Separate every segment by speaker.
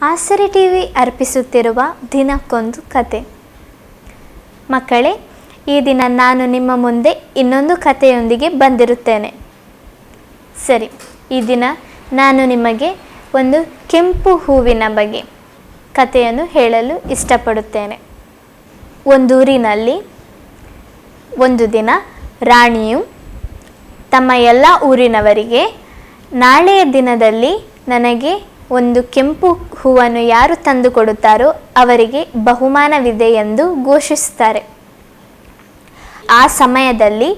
Speaker 1: ಆಸರೆ ಟಿವಿ ಅರ್ಪಿಸುತ್ತಿರುವ ದಿನಕ್ಕೊಂದು ಕತೆ. ಮಕ್ಕಳೇ, ಈ ದಿನ ನಾನು ನಿಮ್ಮ ಮುಂದೆ ಇನ್ನೊಂದು ಕಥೆಯೊಂದಿಗೆ ಬಂದಿರುತ್ತೇನೆ. ಸರಿ, ಈ ದಿನ ನಾನು ನಿಮಗೆ ಒಂದು ಕೆಂಪು ಹೂವಿನ ಬಗ್ಗೆ ಕಥೆಯನ್ನು ಹೇಳಲು ಇಷ್ಟಪಡುತ್ತೇನೆ. ಒಂದೂರಿನಲ್ಲಿ ಒಂದು ದಿನ ರಾಣಿಯು ತಮ್ಮ ಎಲ್ಲ ಊರಿನವರಿಗೆ, ನಾಳೆಯ ದಿನದಲ್ಲಿ ನನಗೆ ಒಂದು ಕೆಂಪು ಹೂವನ್ನು ಯಾರು ತಂದು ಕೊಡುತ್ತಾರೋ ಅವರಿಗೆ ಬಹುಮಾನವಿದೆ ಎಂದು ಘೋಷಿಸುತ್ತಾರೆ. ಆ ಸಮಯದಲ್ಲಿ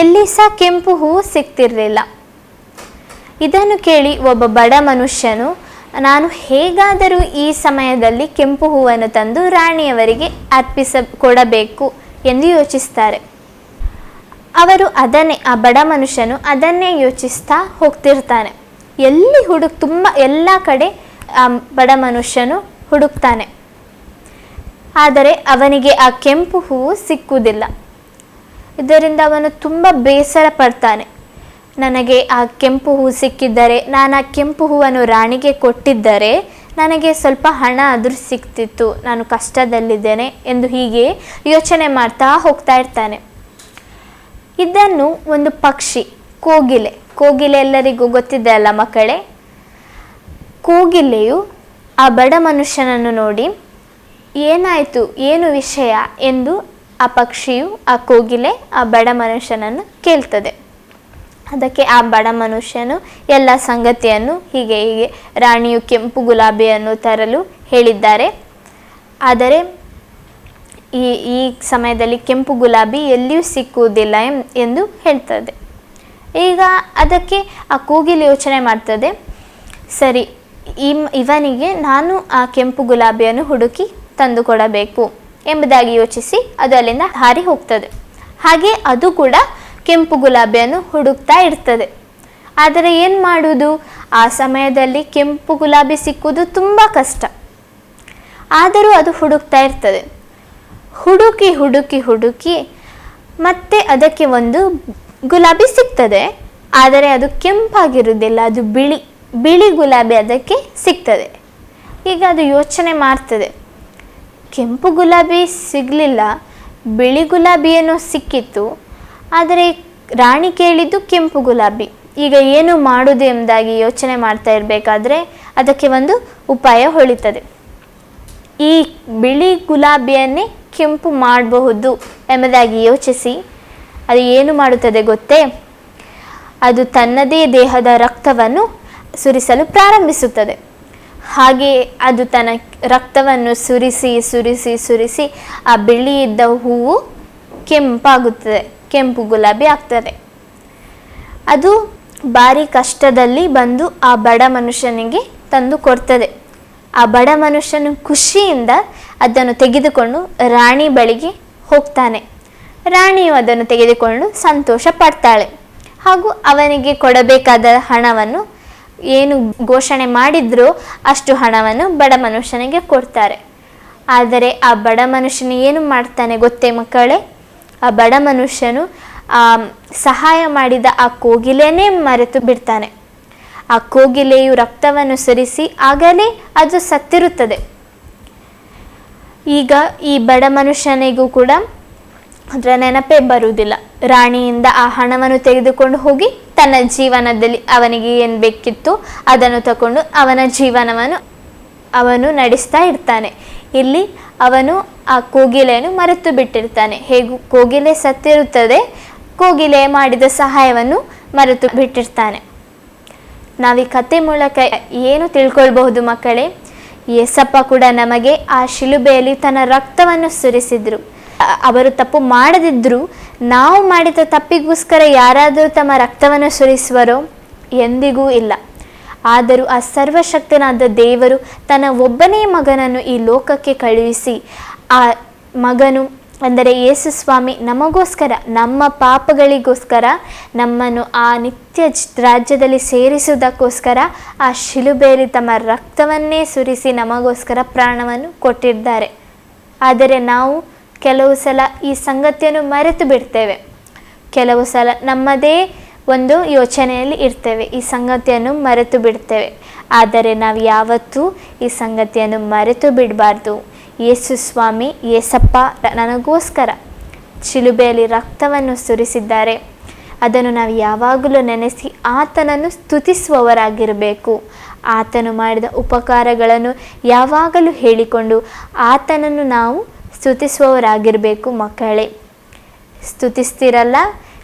Speaker 1: ಎಲ್ಲಿ ಸಹ ಕೆಂಪು ಹೂವು ಸಿಗ್ತಿರಲಿಲ್ಲ. ಇದನ್ನು ಕೇಳಿ ಒಬ್ಬ ಬಡ ಮನುಷ್ಯನು, ನಾನು ಹೇಗಾದರೂ ಈ ಸಮಯದಲ್ಲಿ ಕೆಂಪು ಹೂವನ್ನು ತಂದು ರಾಣಿಯವರಿಗೆ ಕೊಡಬೇಕು ಎಂದು ಯೋಚಿಸ್ತಾರೆ. ಆ ಬಡ ಮನುಷ್ಯನು ಅದನ್ನೇ ಯೋಚಿಸ್ತಾ ಹೋಗ್ತಿರ್ತಾನೆ. ಎಲ್ಲ ಕಡೆ ಆ ಬಡ ಮನುಷ್ಯನು ಹುಡುಕ್ತಾನೆ. ಆದರೆ ಅವನಿಗೆ ಆ ಕೆಂಪು ಹೂವು ಸಿಕ್ಕುವುದಿಲ್ಲ. ಇದರಿಂದ ಅವನು ತುಂಬ ಬೇಸರ ಪಡ್ತಾನೆ. ನನಗೆ ಆ ಕೆಂಪು ಹೂವು ಸಿಕ್ಕಿದ್ದರೆ, ನಾನು ಆ ಕೆಂಪು ಹೂವನ್ನು ರಾಣಿಗೆ ಕೊಟ್ಟಿದ್ದರೆ ನನಗೆ ಸ್ವಲ್ಪ ಹಣ ಆದರೂ ಸಿಕ್ತಿತ್ತು, ನಾನು ಕಷ್ಟದಲ್ಲಿದ್ದೇನೆ ಎಂದು ಹೀಗೆ ಯೋಚನೆ ಮಾಡ್ತಾ ಹೋಗ್ತಾ ಇರ್ತಾನೆ. ಇದನ್ನು ಒಂದು ಪಕ್ಷಿ, ಕೋಗಿಲೆ ಎಲ್ಲರಿಗೂ ಗೊತ್ತಿದೆ ಅಲ್ಲ ಮಕ್ಕಳೇ. ಕೋಗಿಲೆಯು ಆ ಬಡ ಮನುಷ್ಯನನ್ನು ನೋಡಿ, ಏನಾಯಿತು, ಏನು ವಿಷಯ ಎಂದು ಆ ಕೋಗಿಲೆ ಆ ಬಡ ಮನುಷ್ಯನನ್ನು ಕೇಳ್ತದೆ. ಅದಕ್ಕೆ ಆ ಬಡ ಮನುಷ್ಯನು ಎಲ್ಲ ಸಂಗತಿಯನ್ನು ಹೀಗೆ ರಾಣಿಯು ಕೆಂಪು ಗುಲಾಬಿಯನ್ನು ತರಲು ಹೇಳಿದ್ದಾರೆ, ಆದರೆ ಈ ಸಮಯದಲ್ಲಿ ಕೆಂಪು ಗುಲಾಬಿ ಎಲ್ಲಿಯೂ ಸಿಕ್ಕುವುದಿಲ್ಲ ಎಂದು ಹೇಳ್ತದೆ. ಈಗ ಅದಕ್ಕೆ ಆ ಕೋಗಿಲೆ ಯೋಚನೆ ಮಾಡ್ತದೆ, ಸರಿ, ಇವನಿಗೆ ನಾನು ಆ ಕೆಂಪು ಗುಲಾಬಿಯನ್ನು ಹುಡುಕಿ ತಂದು ಕೊಡಬೇಕು ಎಂಬುದಾಗಿ ಯೋಚಿಸಿ ಅದು ಅಲ್ಲಿಂದ ಹಾರಿ ಹೋಗ್ತದೆ. ಹಾಗೆ ಅದು ಕೂಡ ಕೆಂಪು ಗುಲಾಬಿಯನ್ನು ಹುಡುಕ್ತಾ ಇರ್ತದೆ. ಆದರೆ ಏನು ಮಾಡುವುದು, ಆ ಸಮಯದಲ್ಲಿ ಕೆಂಪು ಗುಲಾಬಿ ಸಿಕ್ಕುವುದು ತುಂಬ ಕಷ್ಟ. ಆದರೂ ಅದು ಹುಡುಕ್ತಾ ಇರ್ತದೆ. ಹುಡುಕಿ ಮತ್ತೆ ಅದಕ್ಕೆ ಒಂದು ಗುಲಾಬಿ ಸಿಗ್ತದೆ. ಆದರೆ ಅದು ಕೆಂಪಾಗಿರುವುದಿಲ್ಲ, ಅದು ಬಿಳಿ ಗುಲಾಬಿ ಅದಕ್ಕೆ ಸಿಗ್ತದೆ. ಈಗ ಅದು ಯೋಚನೆ ಮಾಡ್ತದೆ, ಕೆಂಪು ಗುಲಾಬಿ ಸಿಗಲಿಲ್ಲ, ಬಿಳಿ ಗುಲಾಬಿ ಏನೋ ಸಿಕ್ಕಿತ್ತು, ಆದರೆ ರಾಣಿ ಕೇಳಿದ್ದು ಕೆಂಪು ಗುಲಾಬಿ. ಈಗ ಏನು ಮಾಡೋದು ಎಂಬುದಾಗಿ ಯೋಚನೆ ಮಾಡ್ತಾ ಇರಬೇಕಾದ್ರೆ ಅದಕ್ಕೆ ಒಂದು ಉಪಾಯ ಹೊಳಿತದೆ. ಈ ಬಿಳಿ ಗುಲಾಬಿಯನ್ನೇ ಕೆಂಪು ಮಾಡಬಹುದು ಎಂಬುದಾಗಿ ಯೋಚಿಸಿ ಅದು ಏನು ಮಾಡುತ್ತದೆ ಗೊತ್ತೇ, ಅದು ತನ್ನದೇ ದೇಹದ ರಕ್ತವನ್ನು ಸುರಿಸಲು ಪ್ರಾರಂಭಿಸುತ್ತದೆ. ಹಾಗೆ ಅದು ತನ್ನ ರಕ್ತವನ್ನು ಸುರಿಸಿ ಆ ಬಿಳಿ ಇದ್ದ ಹೂವು ಕೆಂಪಾಗುತ್ತದೆ, ಕೆಂಪು ಗುಲಾಬಿ ಆಗ್ತದೆ. ಅದು ಭಾರಿ ಕಷ್ಟದಲ್ಲಿ ಬಂದು ಆ ಬಡ ಮನುಷ್ಯನಿಗೆ ತಂದು ಕೊಡ್ತದೆ. ಆ ಬಡ ಮನುಷ್ಯನು ಖುಷಿಯಿಂದ ಅದನ್ನು ತೆಗೆದುಕೊಂಡು ರಾಣಿ ಬಳಿಗೆ ಹೋಗ್ತಾನೆ. ರಾಣಿಯು ಅದನ್ನು ತೆಗೆದುಕೊಂಡು ಸಂತೋಷ ಪಡ್ತಾಳೆ. ಹಾಗೂ ಅವನಿಗೆ ಕೊಡಬೇಕಾದ ಹಣವನ್ನು, ಏನು ಘೋಷಣೆ ಮಾಡಿದ್ರೋ ಅಷ್ಟು ಹಣವನ್ನು ಬಡ ಮನುಷ್ಯನಿಗೆ ಕೊಡ್ತಾರೆ. ಆದರೆ ಆ ಬಡ ಮನುಷ್ಯನು ಏನು ಮಾಡ್ತಾನೆ ಗೊತ್ತೇ ಮಕ್ಕಳೇ, ಆ ಬಡ ಮನುಷ್ಯನು ಸಹಾಯ ಮಾಡಿದ ಆ ಕೋಗಿಲೆನೇ ಮರೆತು ಬಿಡ್ತಾನೆ. ಆ ಕೋಗಿಲೆಯು ರಕ್ತವನ್ನು ಸುರಿಸಿ ಆಗಲೇ ಅದು ಸತ್ತಿರುತ್ತದೆ. ಈಗ ಈ ಬಡ ಮನುಷ್ಯನಿಗೂ ಕೂಡ ಅದರ ನೆನಪೇ ಬರುವುದಿಲ್ಲ. ರಾಣಿಯಿಂದ ಆ ಹಣವನ್ನು ತೆಗೆದುಕೊಂಡು ಹೋಗಿ ತನ್ನ ಜೀವನದಲ್ಲಿ ಅವನಿಗೆ ಏನು ಬೇಕಿತ್ತು ಅದನ್ನು ತಗೊಂಡು ಅವನ ಜೀವನವನ್ನು ಅವನು ನಡೆಸ್ತಾ ಇರ್ತಾನೆ. ಇಲ್ಲಿ ಅವನು ಆ ಕೋಗಿಲೆಯನ್ನು ಮರೆತು ಬಿಟ್ಟಿರ್ತಾನೆ. ಹೇಗೂ ಕೋಗಿಲೆ ಸತ್ತಿರುತ್ತದೆ, ಕೋಗಿಲೆ ಮಾಡಿದ ಸಹಾಯವನ್ನು ಮರೆತು ಬಿಟ್ಟಿರ್ತಾನೆ. ನಾವು ಈ ಕತೆ ಮೂಲಕ ಏನು ತಿಳ್ಕೊಳ್ಬಹುದು ಮಕ್ಕಳೇ, ಯೇಸಪ್ಪ ಕೂಡ ನಮಗೆ ಆ ಶಿಲುಬೆಯಲ್ಲಿ ತನ್ನ ರಕ್ತವನ್ನು ಸುರಿಸಿದ್ರು. ಅವರು ತಪ್ಪು ಮಾಡದಿದ್ದರೂ ನಾವು ಮಾಡಿದ ತಪ್ಪಿಗೋಸ್ಕರ ಯಾರಾದರೂ ತಮ್ಮ ರಕ್ತವನ್ನು ಸುರಿಸುವರೋ? ಎಂದಿಗೂ ಇಲ್ಲ. ಆದರೂ ಆ ಸರ್ವಶಕ್ತನಾದ ದೇವರು ತನ್ನ ಒಬ್ಬನೇ ಮಗನನ್ನು ಈ ಲೋಕಕ್ಕೆ ಕಳುಹಿಸಿ, ಆ ಮಗನು ಅಂದರೆ ಯೇಸು ಸ್ವಾಮಿ ನಮಗೋಸ್ಕರ, ನಮ್ಮ ಪಾಪಗಳಿಗೋಸ್ಕರ, ನಮ್ಮನ್ನು ಆ ನಿತ್ಯ ರಾಜ್ಯದಲ್ಲಿ ಸೇರಿಸುವುದಕ್ಕೋಸ್ಕರ ಆ ಶಿಲುಬೆಯಲ್ಲಿ ತಮ್ಮ ರಕ್ತವನ್ನೇ ಸುರಿಸಿ ನಮಗೋಸ್ಕರ ಪ್ರಾಣವನ್ನು ಕೊಟ್ಟಿದ್ದಾರೆ. ಆದರೆ ನಾವು ಕೆಲವು ಸಲ ಈ ಸಂಗತಿಯನ್ನು ಮರೆತು ಬಿಡ್ತೇವೆ. ಕೆಲವು ಸಲ ನಮ್ಮದೇ ಒಂದು ಯೋಚನೆಯಲ್ಲಿ ಇರ್ತೇವೆ, ಈ ಸಂಗತಿಯನ್ನು ಮರೆತು ಬಿಡ್ತೇವೆ. ಆದರೆ ನಾವು ಯಾವತ್ತೂ ಈ ಸಂಗತಿಯನ್ನು ಮರೆತು ಬಿಡಬಾರ್ದು. ಯೇಸು ಸ್ವಾಮಿ, ಯೇಸಪ್ಪ ನನಗೋಸ್ಕರ ಶಿಲುಬೆಯಲ್ಲಿ ರಕ್ತವನ್ನು ಸುರಿಸಿದ್ದಾರೆ. ಅದನ್ನು ನಾವು ಯಾವಾಗಲೂ ನೆನೆಸಿ ಆತನನ್ನು ಸ್ತುತಿಸುವವರಾಗಿರಬೇಕು. ಆತನು ಮಾಡಿದ ಉಪಕಾರಗಳನ್ನು ಯಾವಾಗಲೂ ಹೇಳಿಕೊಂಡು ಆತನನ್ನು ನಾವು ಸ್ತುತಿಸುವವರಾಗಿರಬೇಕು. ಮಕ್ಕಳೇ, ಸ್ತುತಿಸ್ತಿರಲ್ಲ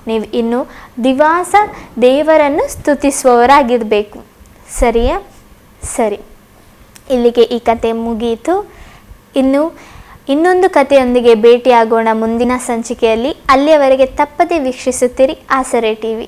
Speaker 1: ನೀವು, ಇನ್ನು ದಿವಸ ದೇವರನ್ನು ಸ್ತುತಿಸುವವರಾಗಿರಬೇಕು. ಸರಿಯಾ? ಸರಿ, ಇಲ್ಲಿಗೆ ಈ ಕತೆ ಮುಗಿಯಿತು. ಇನ್ನೊಂದು ಕಥೆಯೊಂದಿಗೆ ಭೇಟಿಯಾಗೋಣ ಮುಂದಿನ ಸಂಚಿಕೆಯಲ್ಲಿ. ಅಲ್ಲಿಯವರೆಗೆ ತಪ್ಪದೇ ವೀಕ್ಷಿಸುತ್ತೀರಿ ಆಸರೆ ಟಿವಿ.